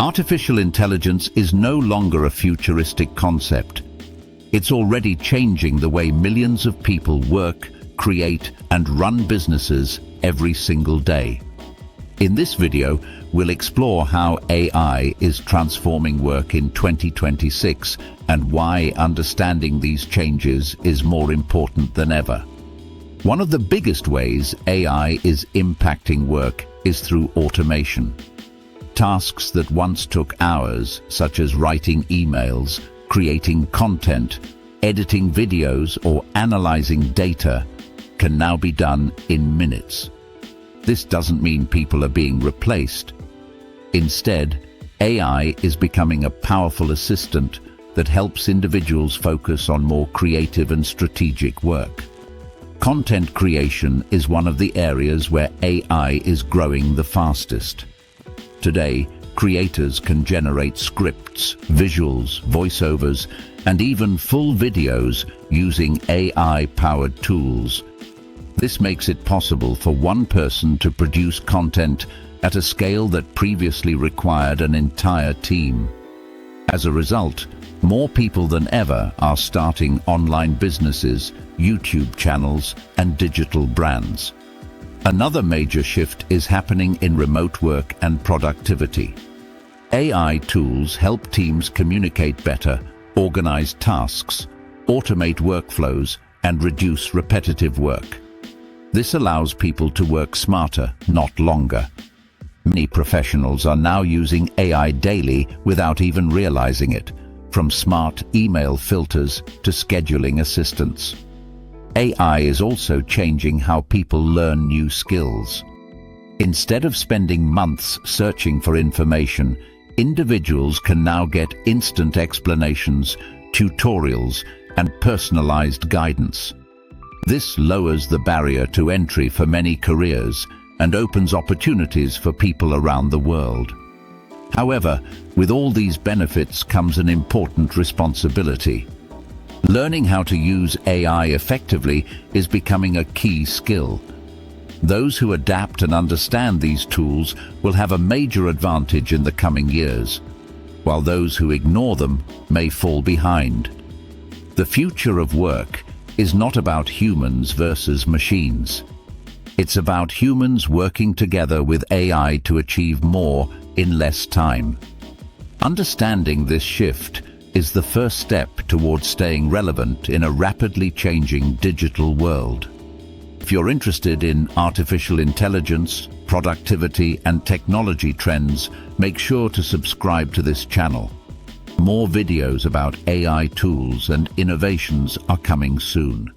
Artificial intelligence is no longer a futuristic concept. It's already changing the way millions of people work, create, and run businesses every single day. In this video, we'll explore how AI is transforming work in 2026 and why understanding these changes is more important than ever. One of the biggest ways AI is impacting work is through automation. Tasks that once took hours, such as writing emails, creating content, editing videos, or analyzing data, can now be done in minutes. This doesn't mean people are being replaced. Instead, AI is becoming a powerful assistant that helps individuals focus on more creative and strategic work. Content creation is one of the areas where AI is growing the fastest. Today, creators can generate scripts, visuals, voiceovers, and even full videos using AI-powered tools. This makes it possible for one person to produce content at a scale that previously required an entire team. As a result, more people than ever are starting online businesses, YouTube channels, and digital brands. Another major shift is happening in remote work and productivity. AI tools help teams communicate better, organize tasks, automate workflows, and reduce repetitive work. This allows people to work smarter, not longer. Many professionals are now using AI daily without even realizing it, from smart email filters to scheduling assistants. AI is also changing how people learn new skills. Instead of spending months searching for information, individuals can now get instant explanations, tutorials, and personalized guidance. This lowers the barrier to entry for many careers and opens opportunities for people around the world. However, with all these benefits comes an important responsibility. Learning how to use AI effectively is becoming a key skill. Those who adapt and understand these tools will have a major advantage in the coming years, while those who ignore them may fall behind. The future of work is not about humans versus machines. It's about humans working together with AI to achieve more in less time. Understanding this shift is the first step towards staying relevant in a rapidly changing digital world. If you're interested in artificial intelligence, productivity, and technology trends, make sure to subscribe to this channel. More videos about AI tools and innovations are coming soon.